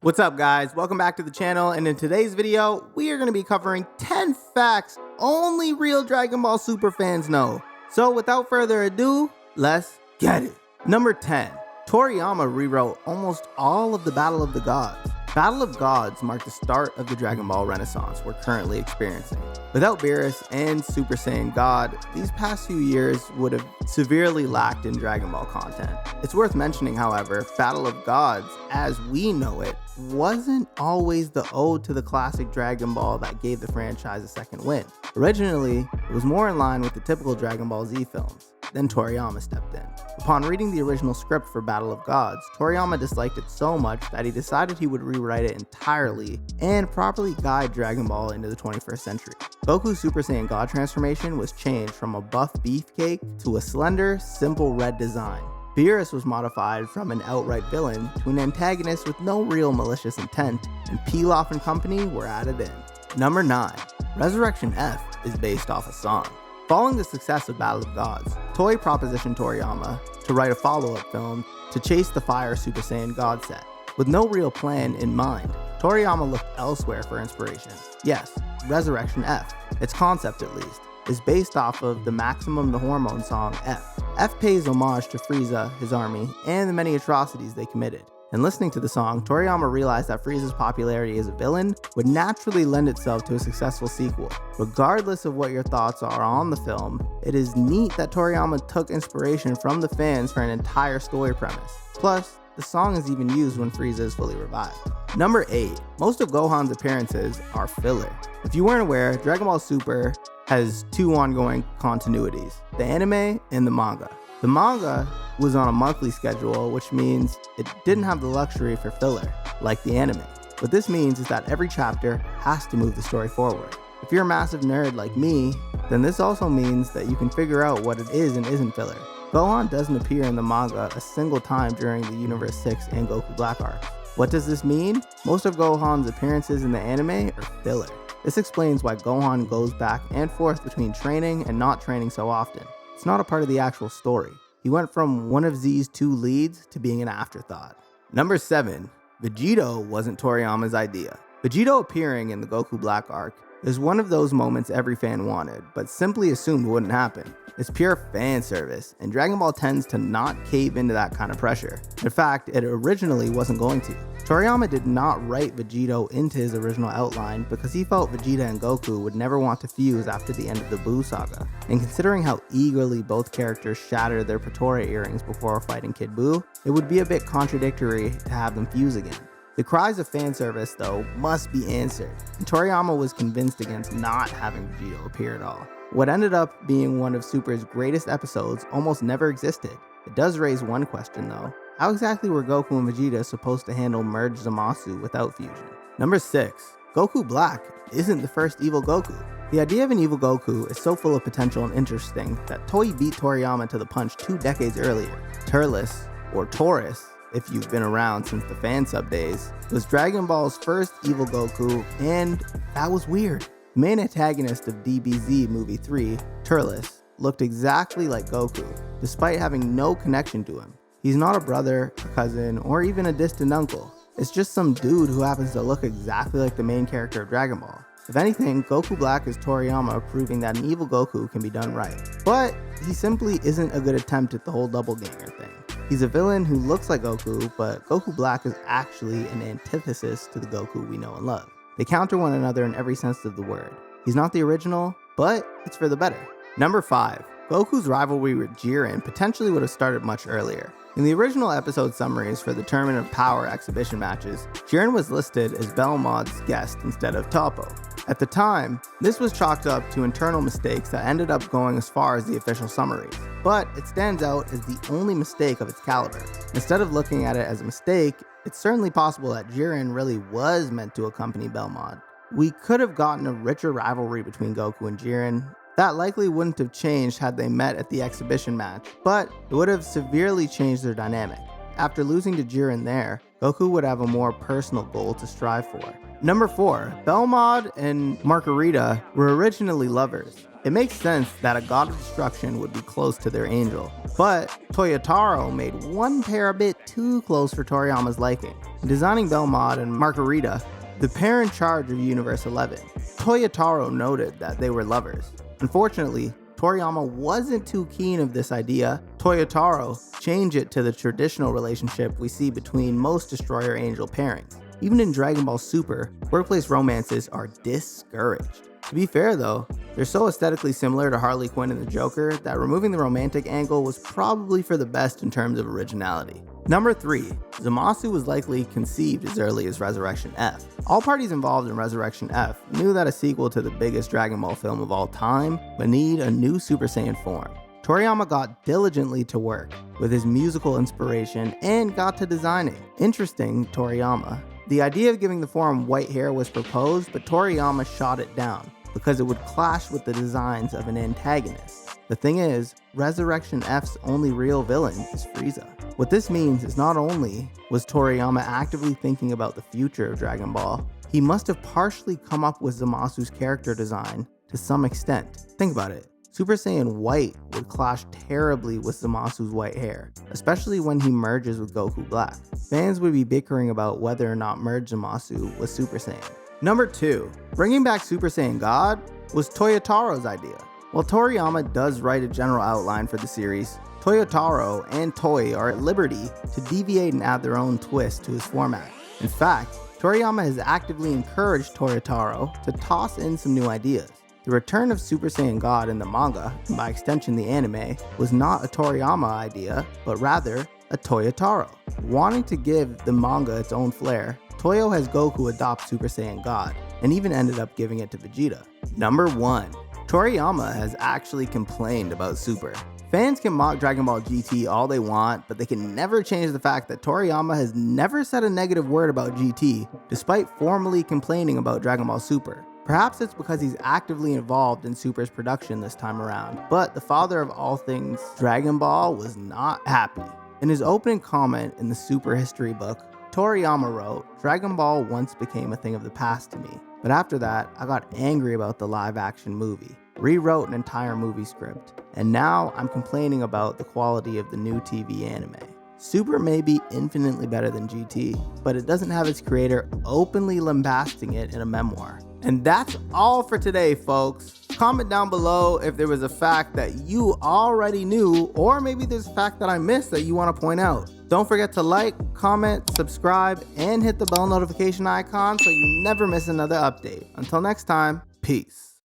What's up guys, welcome back to the channel, and in today's video, we are going to be covering 10 facts only real Dragon Ball Super fans know. So without further ado, let's get it. Number 10. Toriyama rewrote almost all of the Battle of the Gods. Battle of Gods marked the start of the Dragon Ball Renaissance we're currently experiencing. Without Beerus and Super Saiyan God, these past few years would have severely lacked in Dragon Ball content. It's worth mentioning, however, Battle of Gods, as we know it, wasn't always the ode to the classic Dragon Ball that gave the franchise a second win. Originally, it was more in line with the typical Dragon Ball Z films. Then Toriyama stepped in. Upon reading the original script for Battle of Gods, Toriyama disliked it so much that he decided he would rewrite it entirely and properly guide Dragon Ball into the 21st century. Goku's Super Saiyan God transformation was changed from a buff beefcake to a slender, simple red design. Beerus was modified from an outright villain to an antagonist with no real malicious intent, and Pilaf and company were added in. Number 9. Resurrection F is based off a song. Following the success of Battle of Gods, Toei propositioned Toriyama to write a follow-up film to chase the Fire Super Saiyan God set. With no real plan in mind, Toriyama looked elsewhere for inspiration. Yes, Resurrection F, its concept at least, is based off of the Maximum the Hormone song F. F pays homage to Frieza, his army, and the many atrocities they committed. In listening to the song, Toriyama realized that Frieza's popularity as a villain would naturally lend itself to a successful sequel. Regardless of what your thoughts are on the film, it is neat that Toriyama took inspiration from the fans for an entire story premise. Plus, the song is even used when Frieza is fully revived. Number 8. Most of Gohan's appearances are filler. If you weren't aware, Dragon Ball Super has two ongoing continuities, the anime and the manga. The manga was on a monthly schedule, which means it didn't have the luxury for filler, like the anime. What this means is that every chapter has to move the story forward. If you're a massive nerd like me, then this also means that you can figure out what it is and isn't filler. Gohan doesn't appear in the manga a single time during the Universe 6 and Goku Black arcs. What does this mean? Most of Gohan's appearances in the anime are filler. This explains why Gohan goes back and forth between training and not training so often. It's not a part of the actual story. He went from one of Z's two leads to being an afterthought. Number 7. Vegito wasn't Toriyama's idea. Vegito appearing in the Goku Black arc is one of those moments every fan wanted, but simply assumed wouldn't happen. It's pure fan service, and Dragon Ball tends to not cave into that kind of pressure. In fact, it originally wasn't going to. Toriyama did not write Vegito into his original outline because he felt Vegeta and Goku would never want to fuse after the end of the Buu saga. And considering how eagerly both characters shattered their Pretora earrings before fighting Kid Buu, it would be a bit contradictory to have them fuse again. The cries of fan service, though, must be answered, and Toriyama was convinced against not having Vegito appear at all. What ended up being one of Super's greatest episodes almost never existed. It does raise one question though. How exactly were Goku and Vegeta supposed to handle merged Zamasu without fusion? Number 6. Goku Black isn't the first evil Goku. The idea of an evil Goku is so full of potential and interesting that Toei beat Toriyama to the punch 2 decades earlier. Turles, or Taurus, if you've been around since the fan sub days, was Dragon Ball's first evil Goku, and that was weird. The main antagonist of DBZ Movie 3, Turles, looked exactly like Goku, despite having no connection to him. He's not a brother, a cousin, or even a distant uncle. It's just some dude who happens to look exactly like the main character of Dragon Ball. If anything, Goku Black is Toriyama proving that an evil Goku can be done right. But he simply isn't a good attempt at the whole doppelganger thing. He's a villain who looks like Goku, but Goku Black is actually an antithesis to the Goku we know and love. They counter one another in every sense of the word. He's not the original, but it's for the better. Number 5. Goku's rivalry with Jiren potentially would have started much earlier. In the original episode summaries for the Tournament of Power exhibition matches, Jiren was listed as Belmod's guest instead of Toppo. At the time, this was chalked up to internal mistakes that ended up going as far as the official summaries, but it stands out as the only mistake of its caliber. Instead of looking at it as a mistake, it's certainly possible that Jiren really was meant to accompany Belmod. We could have gotten a richer rivalry between Goku and Jiren. That likely wouldn't have changed had they met at the exhibition match, but it would have severely changed their dynamic. After losing to Jiren there, Goku would have a more personal goal to strive for. Number 4. Belmod and Margarita were originally lovers. It makes sense that a god of destruction would be close to their angel. But Toyotaro made one pair a bit too close for Toriyama's liking. In designing Belmont and Margarita, the pair in charge of Universe 11, Toyotaro noted that they were lovers. Unfortunately, Toriyama wasn't too keen of this idea. Toyotaro changed it to the traditional relationship we see between most Destroyer Angel pairings. Even in Dragon Ball Super, workplace romances are discouraged. To be fair though, they're so aesthetically similar to Harley Quinn and the Joker that removing the romantic angle was probably for the best in terms of originality. Number 3. Zamasu was likely conceived as early as Resurrection F. All parties involved in Resurrection F knew that a sequel to the biggest Dragon Ball film of all time would need a new Super Saiyan form. Toriyama got diligently to work with his musical inspiration and got to designing. Interesting, Toriyama. The idea of giving the form white hair was proposed, but Toriyama shot it down because it would clash with the designs of an antagonist. The thing is, Resurrection F's only real villain is Frieza. What this means is not only was Toriyama actively thinking about the future of Dragon Ball, he must have partially come up with Zamasu's character design to some extent. Think about it. Super Saiyan White would clash terribly with Zamasu's white hair, especially when he merges with Goku Black. Fans would be bickering about whether or not merge Zamasu was Super Saiyan. Number 2. Bringing back Super Saiyan God was Toyotaro's idea. While Toriyama does write a general outline for the series, Toyotaro and Toei are at liberty to deviate and add their own twist to his format. In fact, Toriyama has actively encouraged Toyotaro to toss in some new ideas. The return of Super Saiyan God in the manga, and by extension the anime, was not a Toriyama idea, but rather a Toyotaro. Wanting to give the manga its own flair, Toyo has Goku adopt Super Saiyan God, and even ended up giving it to Vegeta. Number 1. Toriyama has actually complained about Super. Fans can mock Dragon Ball GT all they want, but they can never change the fact that Toriyama has never said a negative word about GT, despite formally complaining about Dragon Ball Super. Perhaps it's because he's actively involved in Super's production this time around, but the father of all things Dragon Ball was not happy. In his opening comment in the Super history book, Toriyama wrote, "Dragon Ball once became a thing of the past to me, but after that, I got angry about the live-action movie, rewrote an entire movie script, and now I'm complaining about the quality of the new TV anime. Super may be infinitely better than GT, but it doesn't have its creator openly lambasting it in a memoir." And that's all for today, folks. Comment down below if there was a fact that you already knew, or maybe there's a fact that I missed that you want to point out. Don't forget to like, comment, subscribe, and hit the bell notification icon so you never miss another update. Until next time, peace.